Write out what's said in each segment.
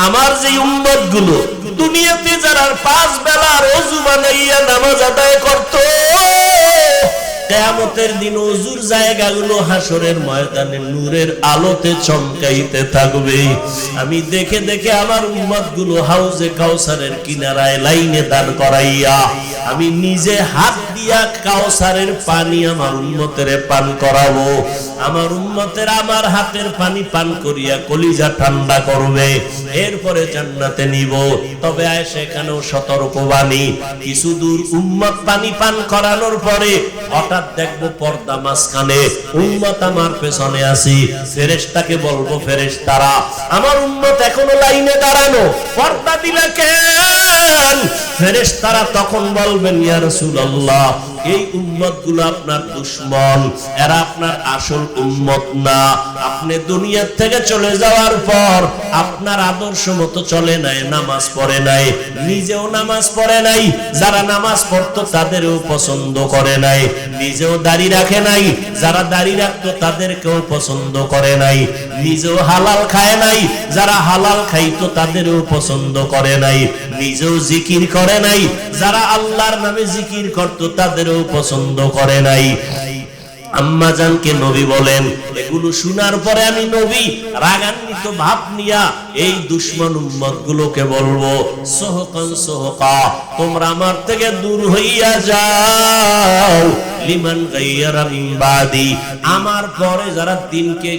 আমার যে উম্মত গুলো দুনিয়াতে যারা 5 বেলার ওযু বানাইয়া নামাজ আদায় করত, কিয়ামতের দিন ওযুর জায়গাগুলো হাসরের ময়দানে নূরের আলোতে চমকাইতে থাকবে। আমি দেখে দেখে আমার উম্মত গুলো হাউজে কাউসারের কিনারায় লাইনে দাঁড় করাইয়া আমি নিজে হাত দিয়া কাউসারের পানি আমার উম্মতের পান করাবো। আমার উম্মতের আমার হাতের পানি পান করিয়া কলিজা ঠান্ডা করবে, এরপরে জান্নাতে নিব। তবে সেখানেও সতর্কবাণী, কিছু দূর উম্মত পানি পান করানোর পরে হঠাৎ দেখবো পর্দা মাঝখানে, উম্মত আমার পেছনে আছি। ফেরেশতাকে বলবো, ফেরেশতারা আমার উম্মত এখনো লাইনে দাঁড়ানো, পর্দা দিলা কেন? ফেরেশতারা তখন বলবেন, ইয়া রাসূলুল্লাহ, এই উম্মত গুলো আপনার দুশমন, এরা আপনার আসল উম্মত না। আপনি দুনিয়া থেকে চলে যাওয়ার পর আপনার আদর্শ মতো চলে নাই, নামাজ পড়ে নাই, নিজেও নামাজ পড়ে নাই, যারা নামাজ পড়তো তাদেরও পছন্দ করে নাই, নিজেও দাড়ি রাখে নাই, যারা দাড়ি রাখতো তাদেরকেও পছন্দ করে নাই, নিজেও হালাল খায় নাই, যারা হালাল খাইতো তাদেরও পছন্দ করে নাই, নিজেও জিকির করে নাই, যারা আল্লাহর নামে জিকির করতো তাদেরও পছন্দ করে নাই। আম্মা জানকে নবী বলেন, এগুলো শোনার পরে আমি নবী রাগান্বিত ভাব নিয়া এই দুশমন উম্মত গুলোকে বলবো, সোহকান সোহকা, তোমরা আমার থেকে দূর হইয়া যাও। লিমান গায়্যারা মিন বাদি, আমার পরে যারা দিনকে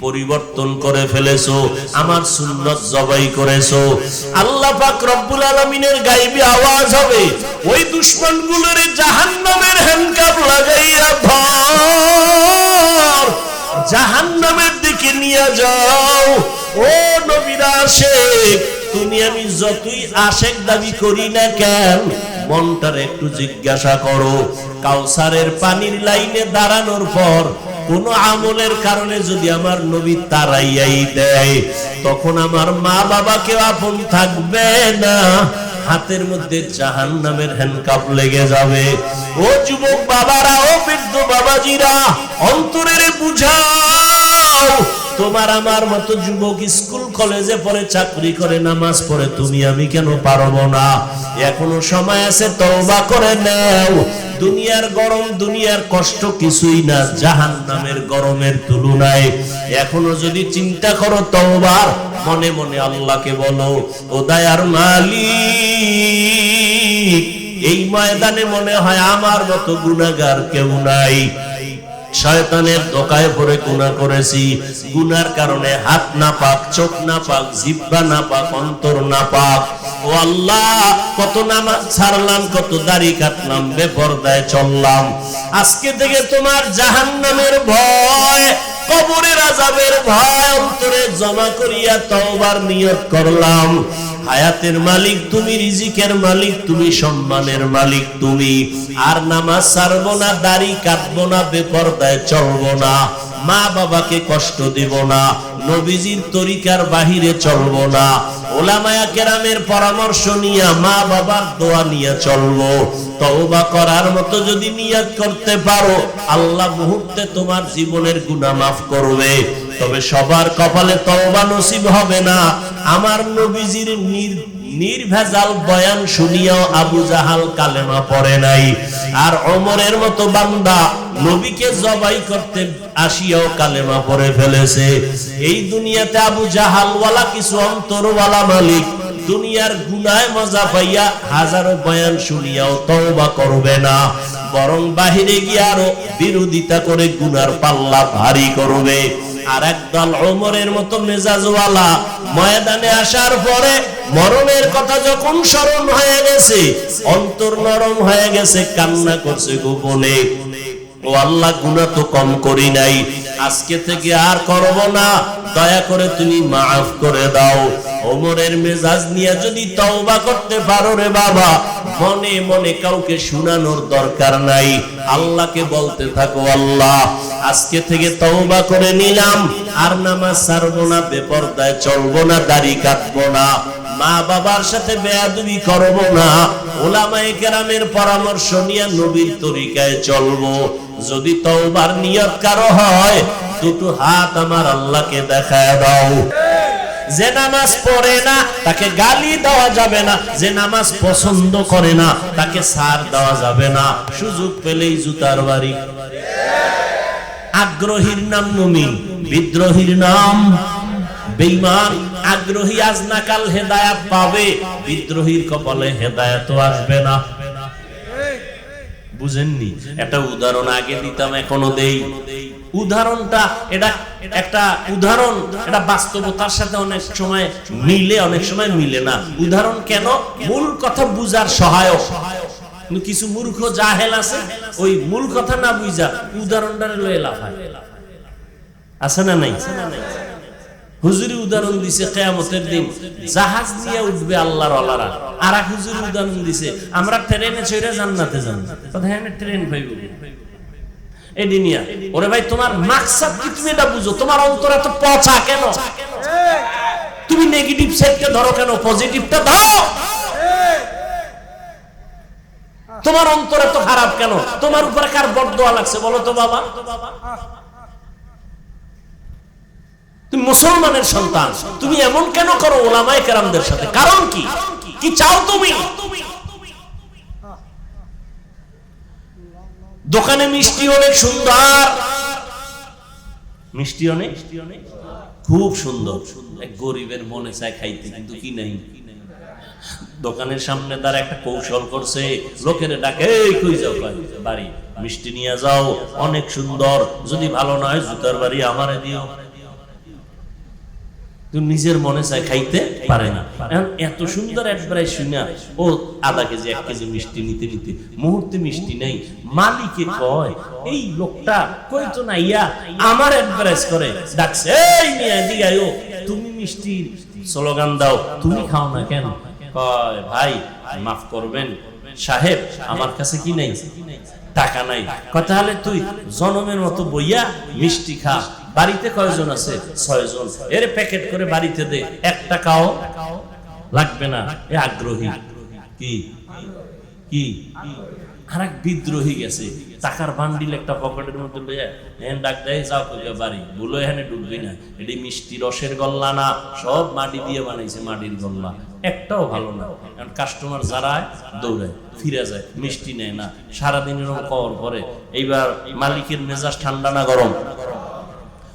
পরিবর্তন করে ফেলেছো, আমার সুন্নাত জবাই করেছো, আল্লাহ পাক রব্বুল আলামিনের গায়বী আওয়াজ হবে, ওই দুশমনগুলোর জাহান্নামের হ্যান্ডকাপ লাগাইয়া ধর, জাহান্নামের দিকে নিয়ে যাও। ও নবীর আশিক, তুমি আমি যতই আশিক দাবি করি না কেন, মনটার একটু জিজ্ঞাসা করো, কাউসারের পানির লাইনে দাঁড়ানোর পর কোন আমলের কারণে যদি আমার নবী তারাইয়াই দেয়, তখন আমার মা বাবাকে আপন থাকবে না, হাতের মধ্যে জাহান্নামের হ্যান্ডকাপ লেগে যাবে। ও যুবক বাবারা, ও বৃদ্ধ বাবাজিরা, অন্তরের বুঝাও, তোমার আমার মতো যুবক স্কুল কলেজে পড়ে, চাকরি করে, নামাজ পড়ে, তুমি আমি কেন পারবো না? এখনো সময় আছে, তওবা করে নাও। দুনিয়ার গরম, দুনিয়ার কষ্ট কিছুই না জাহান্নামের গরমের তুলনায়। এখনো যদি চিন্তা করো তওবার, মনে মনে আল্লাহকে বলো, ও দয়ার মালিক, এই ময়দানে মনে হয় আমার মতো গুনাহগার কেউ নাই, শয়তানের ধোঁকায় পড়ে গুনাহ করেছি, গুনার কারণে হাত নাপাক, চোখ নাপাক, জিহ্বা নাপাক, অন্তর নাপাক। ও আল্লাহ, কত নামাজ ছাড়লাম, কত দাড়ি কাটলাম, বেপরদায় চললাম, আজকে থেকে তোমার জাহান্নামের ভয়, কবরের আযাবের ভয় অন্তরে জমা করিয়া তওবার নিয়ত করলাম। হায়াতের মালিক তুমি, রিজিকের মালিক তুমি, সম্মানের মালিক তুমি। আর নামাজ ছাড়বো না, দাড়ি কাটবো না, বেপরদায় চলবো না, মা বাবাকে কষ্ট দিব না, নবীজির তরিকার বাহিরে চলবো না, ওলামায়ে কেরামের পরামর্শ নিয়ে, মা বাবার দোয়া নিয়ে চলবো। তওবা করার মতো যদি নিয়ত করতে পারো, আল্লাহ মুহূর্তে তোমার জীবনের গুনাহ মাফ করবে। তবে সবার কপালে তওবা নসিব হবে না। আমার নবীজির নির্ভেজাল বয়ান শুনিয়াও আবু জাহাল কালেমা পড়ে নাই, আর ওমরের মতো বান্দা নবীকে জবাই করতে আসিয়াও কালেমা পড়ে ফেলেছে। এই দুনিয়াতে আবু জাহাল ওয়ালা কিছু অন্তরওয়ালা মালিক দুনিয়ার গুনায় মজা পাইয়া হাজারো বয়ান শুনিয়াও তওবা করবে না, বরং বাহিরে গিয়ে আরো বিরোধিতা করে গুনার পাল্লা ভারী করবে। আর একদল ওমরের মতো মেজাজওয়ালা ময়দানে আসার পরে মরণের কথা যখন স্মরণ হয়ে গেছে, অন্তর নরম হয়ে গেছে, কান্না করছে গোপনে, ও আল্লাহ, গুনাহ তো কম করি নাই, আজকে থেকে আর করব না, দয়া করে তুমি মাফ করে দাও। ওমরের মেজাজ নিয়ে যদি তওবা করতে পারো রে বাবা, মনে মনে কাউকে শুনানোর দরকার নাই, আল্লাহকে বলতে থাকো, আল্লাহ আজকে থেকে তওবা করে নিলাম, আর নামাজ ছাড়বো না, বেপরদায় চলবো না, দাড়ি কাটবো না, মা বাবার সাথে বেয়াদবি করব না, ওলামায়ে কেরামের পরামর্শ নিয়ে নবীর তরিকায় চলবো। যদি তওবার নিয়ত কারো হয়, দুটো হাত আমার আল্লাহকে দেখায় দাও। যে নামাজ পড়ে না তাকে গালি দেওয়া যাবে না, যে নামাজ পছন্দ করে না তাকে ছাড় দেওয়া যাবে না, সুযোগ পেলেই জুতার বাড়ি। আগ্রহীর নাম মুমিন, বিদ্রোহীর নাম বেঈমান। আগ্রহী আজ না কাল হেদায়েত পাবে, বিদ্রোহীর কপালে হেদায়েত আসবে না। বুঝেননি? একটা উদাহরণ আগে দিতাম, এখনো দেই। উদাহরণটা এটা একটা উদাহরণ, এটা বাস্তবতার সাথে অনেক সময় মিলে, অনেক সময় মিলে না। উদাহরণ কেন? মূল কথা বুঝার সহায়ক। কিছু মূর্খ জাহেল আছে, ওই মূল কথা না বুঝা উদাহরণটা লয়ে লাফায়। আছে না নাই? হুজুরি উদাহরণ দিছে কিয়ামতের দিন জাহাজ নিয়ে উঠবে আল্লাহর ওয়ালারা। আর এক হুজুরি উদাহরণ দিছে আমরা ট্রেনে চড়ে জান্নাতে যাব। কথা হ্যাঁ, ট্রেন পাইব এই দুনিয়া। ওরে ভাই, তোমার মাকসাদ কি তুমি এটা বুঝো? তোমার অন্তর এত পচা কেন? তুমি নেগেটিভ সাইডটা ধরো কেন? পজিটিভটা ধরো। তোমার অন্তর এত খারাপ কেন? তোমার উপরে কার বদদোয়া লাগছে বলো তো বাবা? তুমি মুসলমানের সন্তান, তুমি এমন কেন করো উলামায়ে কেরামদের সাথে? কারণ কি? কি চাও তুমি? দোকানে মিষ্টি অনেক সুন্দর, মিষ্টি অনেক খুব সুন্দর, এক গরিবের মনে চায় খাইতে, কিন্তু কি নাই। দোকানের সামনে তার একটা কৌশল করছে, লোকের ডাকে এই কই যাও, বাড়ি মিষ্টি নিয়ে যাও, অনেক সুন্দর, যদি ভালো নয় জুতার বাড়ি আমারে দিও। নিজের মনে চায়, খাইতে পারে না। এত সুন্দর অ্যাডভাইস শুনা ও আধা কেজি 1 কেজি মিষ্টি নিতে নিতে মুহূর্তে মিষ্টি নেই। মালিকে কয়, এই লোকটা কই তো না ইয়া আমার অ্যাডভাইস করে ডাকছে, এই নিয়ে এদিকে আয়ো, তুমি মিষ্টি স্লোগান দাও, তুমি খাও না কেন? কয় ভাই মাফ করবেন সাহেব, আমার কাছে কি নাই, টাকা নাই। কথা হলে তুই জনমের মতো বইয়া মিষ্টি খা। বাড়িতে কয়জন আছে? 6 জন। এর প্যাকেট করে বাড়িতে দে, 1 টাকাও লাগবে না। এ আগ্রহী। কি কি আরেক বিদ্রোহী গেছে, টাকার বান্ডিল একটা পকেটের মধ্যে লইয়া হ্যাঁ ডাক দেয়, যাও কইয়া বাড়ি, বলো এখানে ঢুকবি না, এটি মিষ্টি রসের গল্লা না, সব মাটি দিয়ে বানাইছে, মাটির গল্লা, একটাও ভালো না। কারণ কাস্টমার যারা দৌড়ায় ফিরে যায়, মিষ্টি নেয় না, সারাদিন এরকম কবর করে। এইবার মালিকের মেজাজ ঠান্ডা না গরম?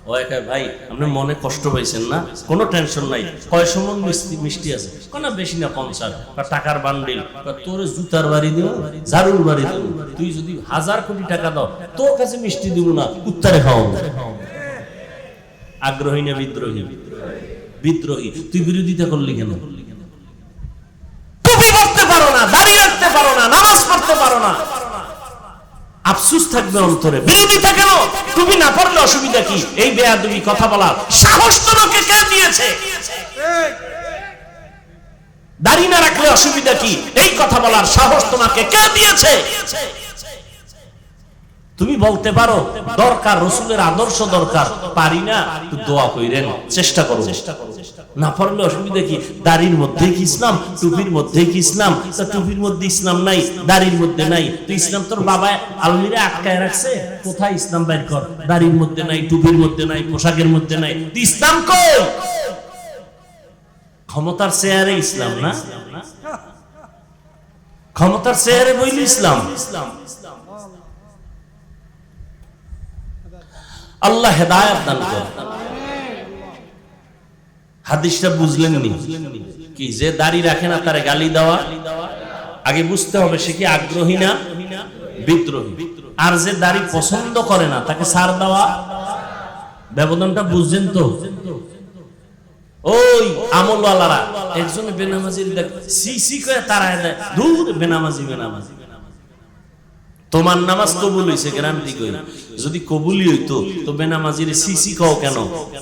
ও একা ভাই আপনি মনে কষ্ট পাইছেন না? কোনো টেনশন নাই, কয় সমন মিষ্টি আছে? কোনো বেশি না, 50। টাকার বান্ডিল, তোর জুতার বাড়ি দিব, ঝাড়ুর বাড়ি দিব, তুই যদি 1000 কোটি টাকা দাও তোর কাছে মিষ্টি দিব না, উত্তরে খাও। আগ্রহী না বিদ্রোহী? বিদ্রোহী। তুই বিরোধিতা করলি কেন? টুপি পরতে পারো না, দাড়ি রাখতে পারো না, নামাজ পড়তে পারো না, আফসোস থাকবে অন্তরে। বিরোধিতা কেন? তুমি না পড়লে অসুবিধা কি? এই বেয়াদবি কথা বলার সাহস তোমাকে কে দিয়েছে? দাড়ি না রাখলে অসুবিধা কি? এই কথা বলার সাহস তোমাকে কে দিয়েছে? তুমি বলতে পারো দরকার, রাসূলের আদর্শ দরকার, পারি না, একটু দোয়া কইরেন, চেষ্টা করো। না পারলে অসুবিধা কি? দাড়ির মধ্যে কি ইসলাম? টুপির মধ্যে কি ইসলাম? তা টুপির মধ্যে ইসলাম নাই, দাড়ির মধ্যে নাই, তো ইসলাম তোর বাবা আলমিরা আটকায় রাখছে, কোথায় ইসলাম বাইর কর? দাড়ির মধ্যে নাই, টুপির মধ্যে নাই, পোশাকের মধ্যে নাই, তো ইসলাম কই? ক্ষমতার চেয়ারে ইসলাম না, ক্ষমতার চেয়ারে বইল ইসলাম। আল্লাহ হেদায়েত দান করেন। হাদিসটা বুঝলেন নি? কি যে দাড়ি রাখে না তারে গালি দেওয়া? আগে বুঝতে হবে সে কি আগ্রহী না বিদ্রোহী। আর যে দাড়ি পছন্দ করে না তাকে ছাড় দেওয়া। ব্যবধানটা বুঝছেন তো? ওই আমলওয়ালারা একজন বেনামাজির দেখ সি করে তারায় দেয়, দূর বেনামাজি বেনামাজি। তোমার নামাজ কবুল হইছে গ্যারান্টি কই? যদি কবুলই হইতো তো বেনামাজির সিসি কও কেন?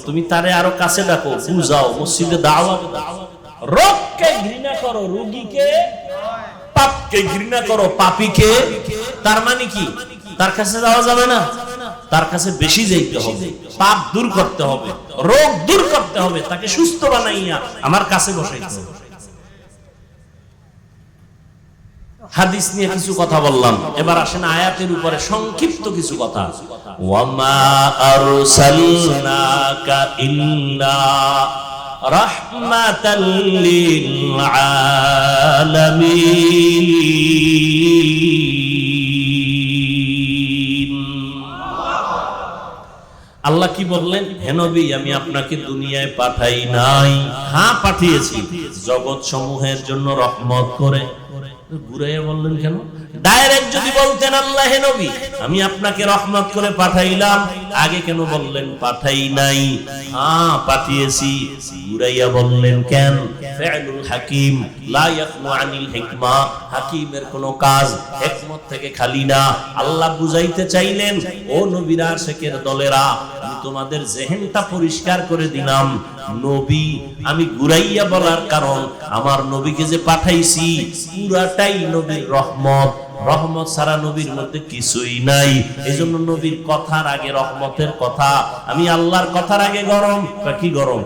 তুমি তারে আরো কাছে ডাকো, বুঝাও, মসজিদে দাওয়াত দাও। রোগকে ঘৃণা করো, রোগীকে, পাপকে ঘৃণা করো, পাপীকে। তার মানে কি? তার কাছে যাওয়া যাবে না, তার কাছে বেশি যাইতে হবে, পাপ দূর করতে হবে, রোগ দূর করতে হবে, তাকে সুস্থ বানাইয়া আমার কাছে বসাইতে হবে। হাদিস নিয়ে কিছু কথা বললাম, এবার আসেন আয়াতের উপরে সংক্ষিপ্ত কিছু কথা। ওয়ামা আরসালনাকা ইল্লা রাহমাতাল লিল আলামিন। আল্লাহ কি বললেন? হে নবী, আমি আপনাকে দুনিয়ায় পাঠাই নাই, হ্যাঁ পাঠিয়েছি জগৎ সমূহের জন্য রহমত করে। ঘুরাইয়া বললেন কেন? ডাইরেক্ট যদি বলতেন আল্লাহ হে নবী আমি আপনাকে রহমত করে পাঠাইলাম, আগে কেন বললেন পাঠাই নাই? হ্যাঁ পাঠিয়েছি। ঘুরাইয়া বললেন কেন? ফি'লুল হাকিম লা ইয়াখনু আনিল হিকমা, হাকিমের কোন কাজ হিকমত থেকে খালি না। আল্লাহ বুঝাইতে চাইলেন, ও নবীরা শেখের দলেরা, আমি তোমাদের জেহেনটা পরিষ্কার করে দিলাম। নবী আমি ঘুরাইয়া বলার কারণ, আমার নবীকে যে পাঠাইছি পুরাটাই নবীর রহমত, রহমত সারা নবীর মধ্যে কিছুই নাই। এজন্য নবীর কথার আগে রহমতের কথা, আমি আল্লাহর কথার আগে গরম। কি গরম?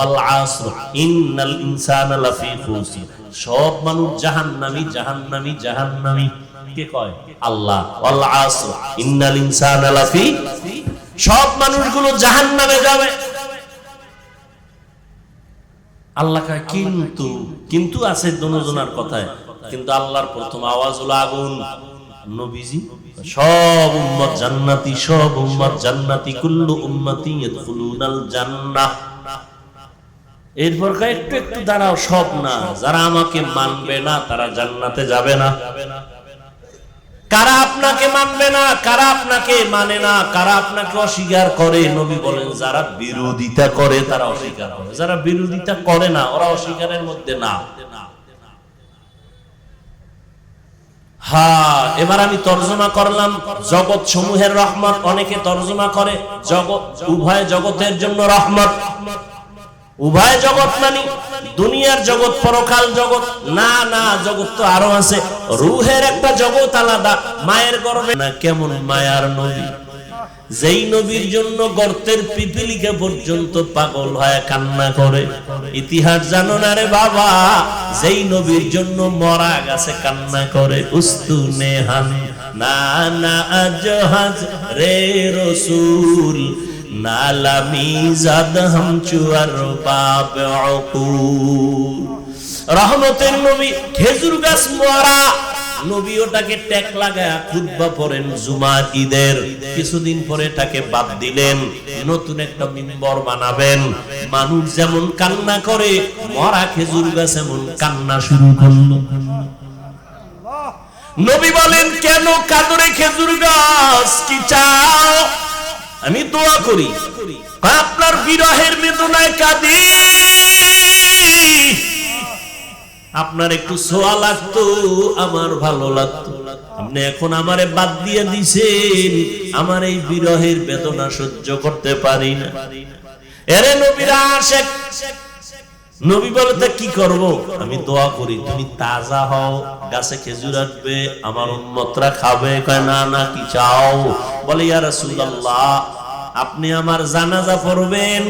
আল আসর ইন্নাল ইনসানা লাফি খুসর, সব মানুষ জাহান্নামী জাহান্নামী জাহান্নামী। কে কয়? আল্লাহ। আল আসর ইন্নাল ইনসানা লাফি, সব মানুষগুলো জাহান্নামে যাবে। আল্লাহ কয় কিন্তু, কিন্তু আছে দুজনের কথায়, কিন্তু আল্লাহর প্রথম আওয়াজ হলো আগুন। নবীজি সব উম্মত জান্নাতি, সব উম্মত জান্নাতি, কুল্লু উম্মতি ইয়াদখুলুনাল জান্নাহ। এরপর একটু একটু দাঁড়াও, সব না, যারা আমাকে মানবে না তারা জান্নাতে যাবে না। কারা আপনাকে মানবে না, কারা আপনাকে মানে না, কারা আপনাকে অস্বীকার করে? নবী বলেন যারা বিরোধিতা করে তারা অস্বীকার করে, যারা বিরোধিতা করে না ওরা অস্বীকারের মধ্যে না। হ্যাঁ, এবার আমি তর্জমা করলাম জগৎ সমূহের রহমত। অনেকে তর্জমা করে জগৎ, উভয় জগতের জন্য রহমত। উভয় জগৎ মানে দুনিয়ার জগৎ, পরকাল জগৎ না। না, জগৎ তো আরো আছে। রূহের একটা জগৎ আলাদা, মায়ের গর্ভে। না, কেমন মায়ার নবী, যেই নবীর জন্য গর্তের পিপিলিকা পর্যন্ত পাগল হয়ে কান্না করে। ইতিহাস জানো না রে বাবা? যেই নবীর জন্য মরা গাছে কান্না করে। উস্তুনে হান না না আজহাজ রে রসুল, নালামি জাদ হাম চুয়ার বাব উকুল। রহমতের নবী, খেজুর গাছ মরা নবী ওটাকে ট্যাগ লাগায়া খুতবা পড়েন জুমার ঈদের। কিছুদিন পরে এটাকে বাদ দিলেন, নতুন একটা মিম্বর বানাবেন। মানুষ যেমন কান্না করে, মরা খেজুর গাছ এমন কান্না শুরু করলো। নবী বলেন কেন কাঁদরে খেজুর গাছ, কি চাও? আমি দোয়া করি, আপনার বিরহের বেদনায় কাঁদি। আপনার একটু ছোঁয়া লাগতো, আমার ভালো লাগতো। আপনি এখন আমারে বাদ দিয়ে দিছেন, আমার এই বিরহের বেদনা সহ্য করতে পারি না। এরে নবীরা আশেক, নবী বলে তা কি করব? আমি দোয়া করি তুমি তাজা হও, গাছে খেজুর আসবে, আমার উম্মতরা খাবে। কয় না না, কি চাও? বলে ইয়া রাসূলুল্লাহ, আপনি আমার জানাজা পড়বেন,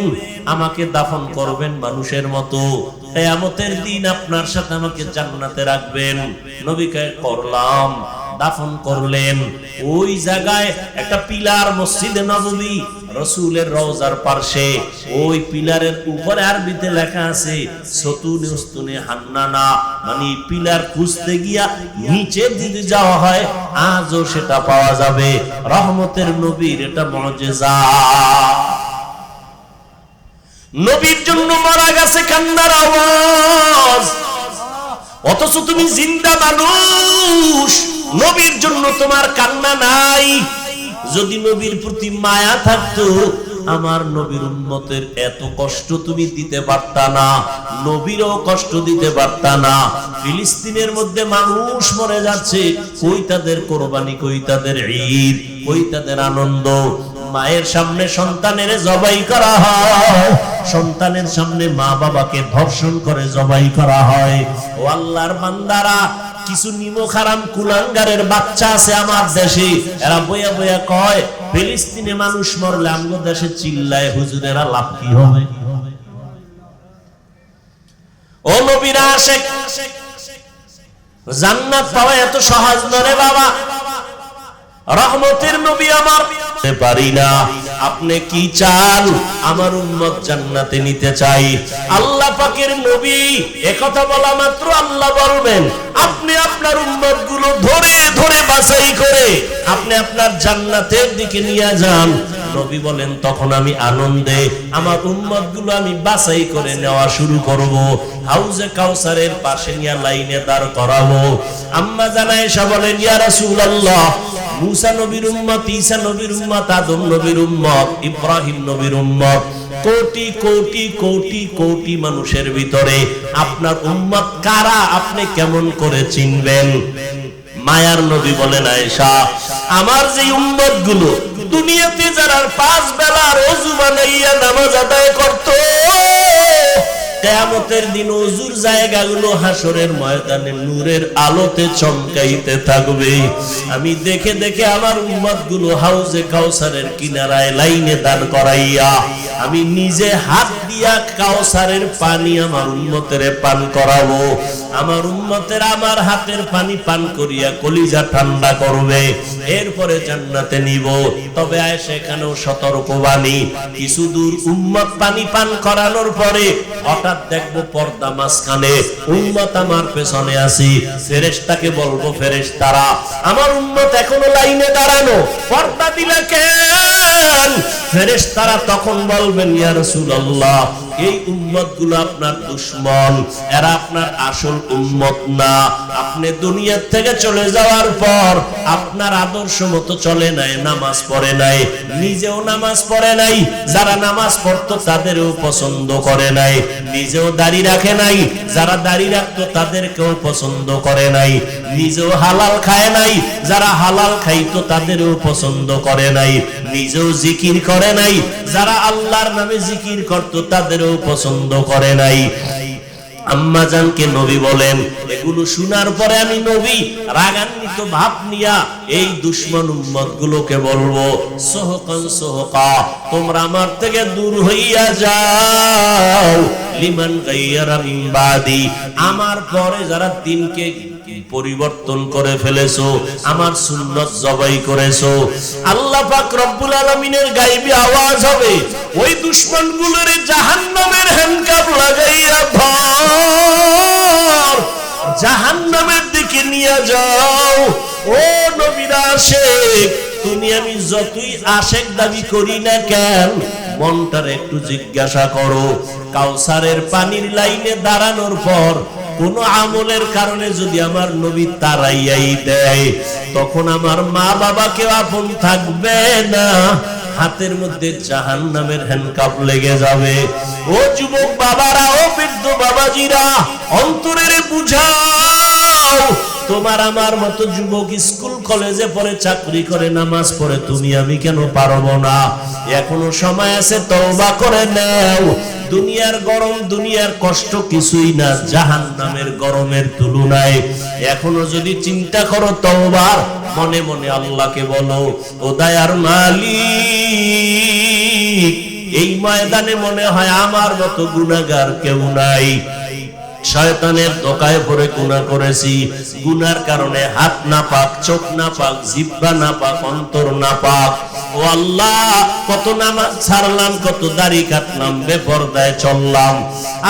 আমাকে দাফন করবেন মানুষের মতো, কিয়ামতের দিন আপনার সাথে আমাকে জান্নাতে রাখবেন। নবীকে করলাম, দাফন করলেন। ওই জায়গায় একটা পিলার, মসজিদে নববী, রাসূলের রওজার পাশে, ওই পিলারের উপরে আরবিতে লেখা আছে সতুনে উস্তুনে হান্নানা, মানে পিলার খুঁজতে গিয়া নিচে দিকে যাওয়া হয়, আজও সেটা পাওয়া যাবে। রহমতের নবীর এটা মুজিজা। নবীর জন্য মারা গেছে কান্নার আওয়াজ, অথচ তুমি জিন্দা মানুষ, নবীর জন্য তোমার কান্না নাই। যদি নবীর প্রতি মায়া থাকতো, আমার নবীর উম্মতের এত কষ্ট তুমি দিতে পারতা না, নবীরও কষ্ট দিতে পারতা না। ফিলিস্তিনের মধ্যে মানুষ মরে যাচ্ছে, কই তাদের কোরবানি, কই তাদের ঈদ, কই তাদের আনন্দ? মায়ের সামনে সন্তানের জবাই করা হয়, সন্তানের সামনে মা বাবাকে ধর্ষণ করে জবাই করা হয়। ও আল্লাহর বান্দারা, কিছু নিমক হারাম কুলাঙ্গারের বাচ্চা আছে আমার দেশে, এরা বইয়া বইয়া কয় ফিলিস্তিনে মানুষ মরলে আমগো দেশে চিল্লায়, হুজুরেরা লাভ কি হবে? ও নবীরা আশেক, জান্নাত পাওয়া এত সহজ নয় রে বাবা। রহমতের নবী আমার পারি না, আপনি কি চান? আমার উম্মত জান্নাতে নিতে চাই। আল্লাহ পাকের নবী একথা বলা মাত্র আল্লাহ বলবেন, আপনি আপনার উম্মতগুলো ধরে ধরে বাছাই করে আপনি আপনার জান্নাতের দিকে নিয়ে যান। নবী বলেন, তখন আমি আনন্দে আমার উম্মতগুলো আমি বাছাই করে নেওয়া শুরু করব, হাউজে কাউসারের পাশে নিয়ে লাইনে দাঁড় করাবো। আম্মা জান আয়েশা বলেন, ইয়া রাসূলুল্লাহ, মুসা নবীর উম্মত, ঈসা নবীর উম্মত, আদম নবীর উম্মত, ইব্রাহিম নবীর উম্মত, কোটি কোটি কোটি কোটি মানুষের ভিতরে আপনার উম্মত কারা আপনি কেমন করে চিনবেন? মায়ার নবী বলেন, আয়েশা, আমার যে উম্মত গুলো দুনিয়াতে যারা 5 বেলার ওযু বানাইয়া নামাজ আদায় করত, কিয়ামতের দিন ওযুর জায়গাগুলো হাসরের ময়দানে নূরের আলোতে চমকাইতে থাকবে। আমি দেখে দেখে আমার উম্মতগুলো হাউজে কাউসারের কিনারায় লাইনে দাঁড় করাইয়া আমি নিজে হাত দিয়া কাউসারের পানি আমার উম্মতের পান করাবো। আমার উম্মতের আমার হাতের পানি পান করিয়া কলিজা ঠান্ডা করবে, এরপরে জান্নাতে নিব। তবে আয়েশা এখানেও সতর্কবাণী, কিছু দূর উম্মত পানি পান করানোর পরে হঠাৎ দেখবো পর্দা মাঝখানে, উম্মত আমার পেছনে আছি। ফেরেশতাকে বলবো, ফেরেশতারা, আমার উম্মত এখনো লাইনে দাঁড়ানো, পর্দা দিলে কেন? ফেরেশতারা তখন বলবেন, ইয়া রাসূলুল্লাহ, এই উম্মতগুলো আপনার দুশমন, এরা আপনার আসল উম্মত না। আপনি দুনিয়া থেকে চলে যাওয়ার পর আপনার আদর্শ মতো চলে নাই, নামাজ পড়ে নাই, নিজেও নামাজ পড়ে নাই, যারা নামাজ পড়তো তাদেরও পছন্দ করে নাই, নিজেও দাড়ি রাখে নাই, যারা দাড়ি রাখতো তাদেরকেও পছন্দ করে নাই, নিজেও হালাল খায় নাই, যারা হালাল খাইতো তাদেরও পছন্দ করে নাই, নিজেও জিকির করে নাই, যারা আল্লাহর নামে জিকির করতো তাদেরও পছন্দ করে নাই। আম্মা জানকে নবী বলেন, এগুলো শোনার পরে আমি নবী রাগান্বিত ভাব নিয়া এই দুশমন উম্মত গুলোকে বলবো, সোহকান সোহকা, তোমরা আমার থেকে দূর হইয়া যাও। লিমান গায়্যারা মিন বাদি, আমার পরে যারা দিনকে পরিবর্তন করে ফেলেছো, আমার সুন্নাত জবাই করেছো, আল্লাহ পাক রব্বুল আলামিনের গায়বী আওয়াজ হবে, ওই দুশমনগুলোরে জাহান্নামের হ্যান্ডকাপ লাগাইয়া ধর, জাহান্নামের দিকে নিয়ে যাও। ও নবীর আশিক, তুমি আমি যতই আশিক দাবি করি না কেন, মনটার একটু জিজ্ঞাসা করো, কাউসারের পানির লাইনে দাঁড়ানোর পর কোন আমলের কারণে যদি আমার নবী তারাইয়াই দেয়, তখন আমার মা বাবা কেউ আপন থাকবে না, হাতের মধ্যে জাহান্নামের হ্যান্ডকাপ লেগে যাবে। ও যুবক বাবারা, ও বৃদ্ধ বাবাজিরা, অন্তরের বুঝাও, তোমার আমার মতো যুবক স্কুল কলেজে পড়ে, চাকরি করে, নামাজ পড়ে, তুমি আমি কেন পারবো না? এখনো সময় আছে, তওবা করে নাও। দুনিয়ার গরম, দুনিয়ার কষ্ট কিছুই না জাহান্নামের গরমের তুলনায়। এখনো যদি চিন্তা করো তওবার, মনে মনে আল্লাহকে বলো, ও দয়ার মালিক, এই ময়দানে মনে হয় আমার মতো গুনাহগার কেউ নাই। শয়তানের ধোঁকায় পড়ে গুনাহ করেছি, গুনার কারণে হাত না পাক, চোখ না পাক, জিহ্বা না পাক, অন্তর না পাক। ও আল্লাহ, কত নামাজ ছাড়লাম, কত দাড়ি কাটলাম, বেপরদায় চললাম।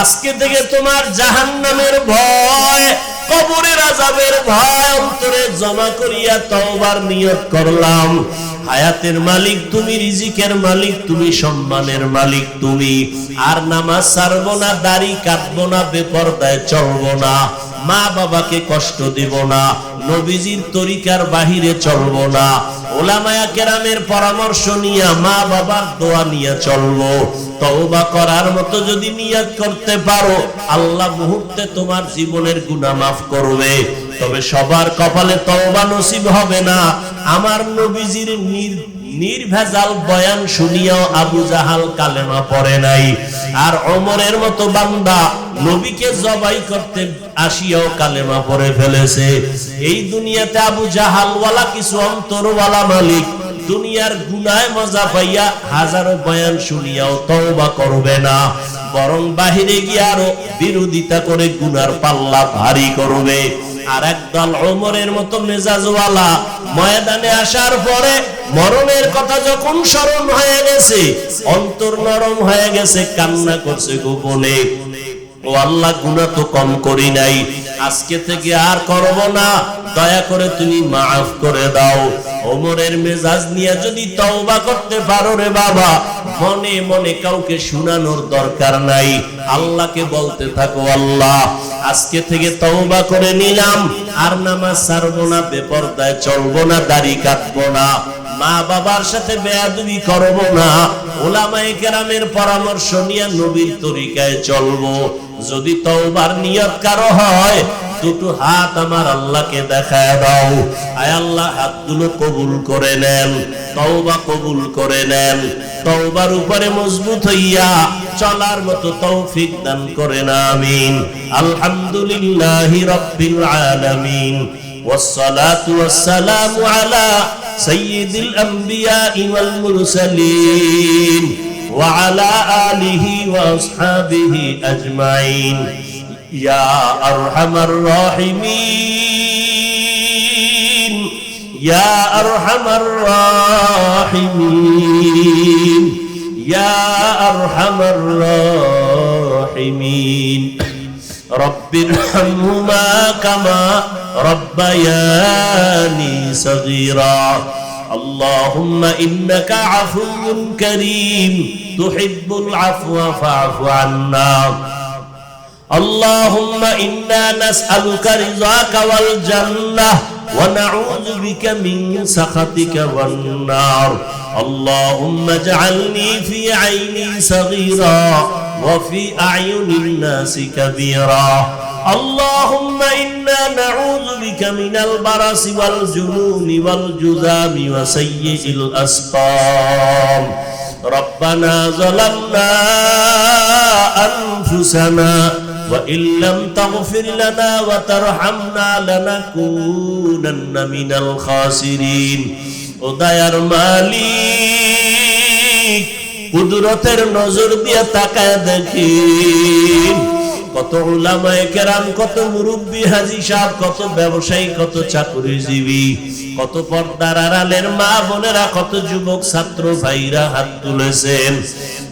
আজকে থেকে তোমার জাহান্নামের ভয়, কবরের আযাবের ভয় অন্তরে জমা করিয়া তওবার নিয়ত করলাম। হায়াতের মালিক তুমি, রিজিকের মালিক তুমি, সম্মানের মালিক তুমি। আর নামাজ ছাড়বো না, দাড়ি কাটবো না, বেপরদায় চলবো না, মা বাবাকে কষ্ট দিব না, নবীজির তরিকার বাহিরে চলবো না, উলামায়ে কেরামের পরামর্শ নিয়ে, মা বাবার দোয়া নিয়ে চলবো। তওবা করার মতো যদি নিয়ত করতে পারো, আল্লাহ মুহূর্তে তোমার জীবনের গুনাহ মাফ করবে। তবে সবার কপালে তওবা নসিব হবে না। আমার নবীজির নির্ভেজাল বয়ান শুনিয়াও আবু জাহাল কালেমা পড়ে নাই, আর ওমরের মতো বান্দা নবীকে জবাই করতে আসিয়াও কালেমা পড়ে ফেলেছে। এই দুনিয়াতে আবু জাহাল ওয়ালা কিছু অন্তরওয়ালা মালিক দুনিয়ার গুনায় মজা পাইয়া হাজারো বয়ান শুনিয়াও তওবা করবে না, বরং বাহিরে গিয়ে আরো বিরোধিতা করে গুনার পাল্লা ভারী করবে। আর একদল ওমরের মতো মেজাজওয়ালা ময়দানে আসার পরে মরণের কথা যখন স্মরণ হয়ে গেছে, অন্তর নরম হয়ে গেছে, কান্না করছে গোপনে, ও আল্লাহ গুনাহ তো কম করি নাই, আজকে থেকে আর করব না, দয়া করে তুমি মাফ করে দাও। ওমরের মেজাজ নিয়ে যদি তওবা করতে পারো রে বাবা, মনে মনে কাউকে শোনানোর দরকার নাই, আল্লাহকে বলতে থাকো, আল্লাহ আজকে থেকে তওবা করে নিলাম, আর নামাজ ছাড়বো না, বেপরদায় চলবো না, দাড়ি কাটবো না, মা বাবার সাথে বেয়াদবি করব না, উলামায়ে কেরামের পরামর্শ নিয়ে নবীর তরিকায় চলবো। যদি তওবার নিয়ত কারো হয়, দুটো হাত আমার আল্লাহকে দেখায় দাও, আয় আল্লাহ হাতগুলো কবুল করে নেন, তওবা কবুল করে নেন, তওবার উপরে মজবুত হইয়া চলার মতো তৌফিক দান করেন, আমিন। আলহামদুলিল্লাহি রাব্বিল আলামিন, ওয়াসসালাতু ওয়াসসালামু আলা সাইয়্যিদিল আমবিয়াই ওয়াল মুরসালিন ওয়া আলা আলিহি ওয়া আসহাবিহি আজমাইন। ইয়া আরহামার রাহিমিন, ইয়া আরহামার রাহিমিন, ইয়া আরহামার রাহিমিন। রব্বিরহামহুমা কামা রব্বায়ানি সগীরা। আল্লাহুম্মা ইন্নাকা আফুউন কারীম তুহিব্বুল আফওয়া ফা'ফু আন্না। اللهم إنا نسألك رضاك والجنة ونعوذ بك من سخطك والنار. اللهم اجعلني في عيني صغيرا وفي أعين الناس كبيرا. اللهم إنا نعوذ بك من البرص والجنون والجذام وسيء الأسقام. ربنا ظلمنا أنفسنا وإن لم تغفر لنا وترحمنا لنكونن من الخاسرين. ও দয়ার মালিক, কুদরতের নজর দিয়ে তাকায় দেখেন কত উলামায়ে কেরাম, কত মুরব্বী হাজী সাহেব, কত ব্যবসায়ী, কত চাকরিজীবী, কত পর্দার আড়ালের মা বোনেরা, কত যুবক ছাত্র ভাইরা হাত তুলেছেন।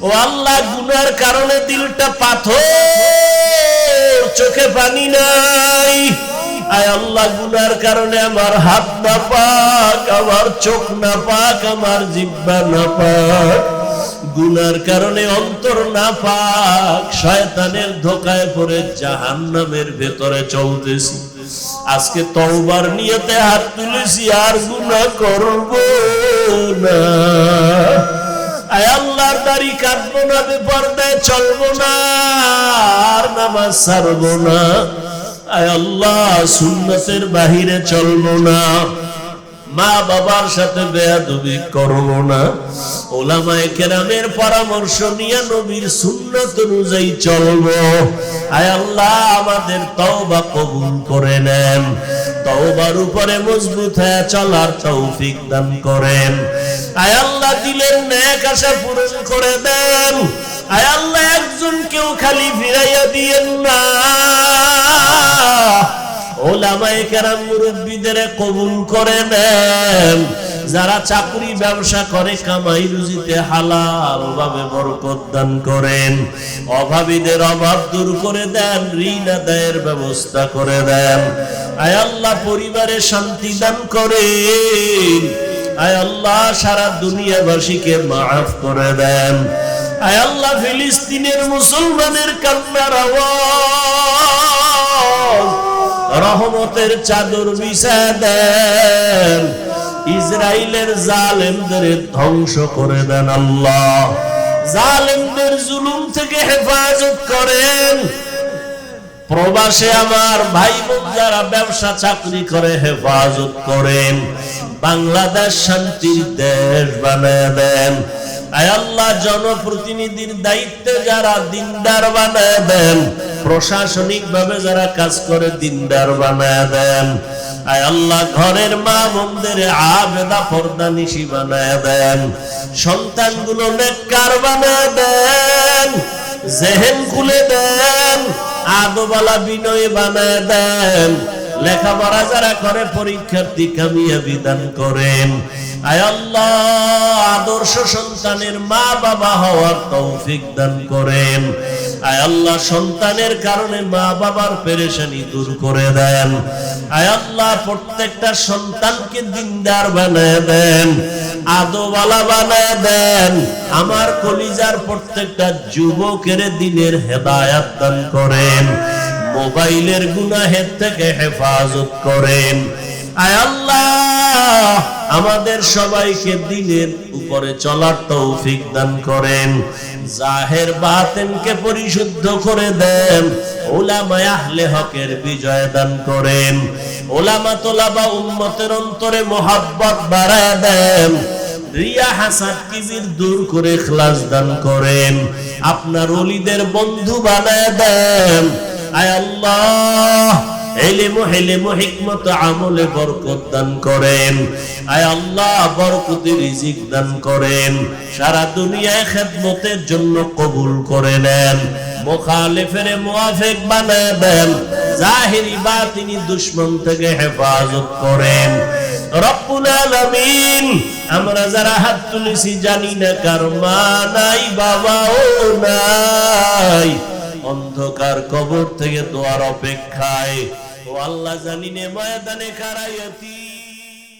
ও আল্লাহ, গুনার কারণে দিলটা পাথর, চোখে পানি নাই। আয় আল্লাহ, গুনার কারণে আমার হাত না পাক, আমার চোখ না পাক, আমার জিহ্বা না পাক, গুনার কারণে অন্তর না পাক, শয়তানের ধোঁকায় পড়ে জাহান্নামের ভেতরে চলতেছি। আজকে তওবার নিয়তে হাত তুলেছি, আর গুনাহ করব না। আয় আল্লাহর দাড়ি কাটবো না, বেপরদায় চলবো না, আর নামাজ ছাড়বো না। আয় আল্লাহ, সুন্নতের বাহিরে চলবো না, মা বাবার সাথে বেয়াদবি করবো না, উলামায়ে কেরামের পরামর্শ নিয়ে নবীর সুন্নাত অনুযায়ী চলবো। আয় আল্লাহ, আমাদের তওবা কবুল করে নেন, তওবার উপরে মজবুত হয়ে চলার তৌফিক দান করেন। আয় আল্লাহ, দিলের নেক আশা পূরণ করে দেন। আয় আল্লাহ, একজন কেউ খালি ফিরাইয়া দিয়েন না। উলামায়ে কেরাম মুরব্বিদের কবুল করে নেন। যারা চাকরি ব্যবসা করে, কামাই রুজিতে হালাল ভাবে বরকত দান করেন। অভাবীদের অভাব দূর করে দেন, ঋণ আদায়ের ব্যবস্থা করে দেন। আয় আল্লাহ, পরিবারে শান্তি দান করেন। আয় আল্লাহ, সারা দুনিয়াবাসীকে মাফ করে দেন। আয় আল্লাহ, ফিলিস্তিনের মুসলমানের কান্নার আওয়াজ রহমতের চাদর বিছায় দেন। ইসরাইলের জালেমদের ধ্বংস করে দেন আল্লাহ। জালেমদের জুলুম থেকে হেফাজত করেন। প্রবাসে আমার ভাই বোন যারা ব্যবসা চাকরি করে, হেফাজত করেন। বাংলাদেশ শান্তির দেশ বানায় দেন। আয় আল্লাহ, জনপ্রতিনিধির দায়িত্বে যারা, দিনদার বানায় দেন। প্রশাসনিক ভাবে যারা কাজ করে, দিনদার বানায় দেন। আয় আল্লাহ, ঘরের মা বোনদের আবেদা পর্দানিশী বানায় দেন। সন্তানগুলো নেককার বানায় দেন। জেহেন খুলে দেন, আদবালা বিনয় বানায় দেন। লেখাপড়া যারা করে পরীক্ষার্থী কামিয়াবি দান করেন। আয় আল্লাহ, আদর্শ সন্তানের মা বাবা হওয়ার তৌফিক দান করেন। আয় আল্লাহ, সন্তানের কারণে মা বাবার পেরেশানি দূর করে দেন। আয় আল্লাহ, প্রত্যেকটা সন্তানকে দিনদার বানায় দেন, আদওয়ালা বানায় দেন। আমার কলিজার প্রত্যেকটা যুবকের দিনের হেদায়াত দান করেন, মোবাইলের গুনাহের থেকে হেফাজত করেন। আয় আল্লাহ, আমাদের সবাইকে দিনের উপরে চলার তৌফিক দান করেন। জাহের বাতিনকে পরিশুদ্ধ করে দেন। উলামায়ে আহলে হকের বিজয় দান করেন। উলামা তোলাবা উম্মতের অন্তরে মোহাব্বত বাড়ায় দেন। রিয়া হাসাদ কিবির দূর করে ইখলাস দান করেন। আপনার ওলিদের বন্ধু বানায় দেন। আয় আল্লাহ, ইলম হিলম হিকমত আমলে বরকত দান করেন। আয় আল্লাহ, বরকতি রিজিক দান করেন। সারা দুনিয়ায় খেদমতের জন্য কবুল করে নেন। মুখালিফের মুওয়াফিক বানায় দেন। জাহিরি বাতিনি দুশমন থেকে হেফাজত করেন। রব্বুল আলামিন, আমরা যারা হাত তুলেছি জানি না কার মা নাই বাবাও নাই, অন্ধকার কবর থেকে দোয়ার অপেক্ষায়। ও আল্লাহ, জানি না ময়দানে কারায়াতি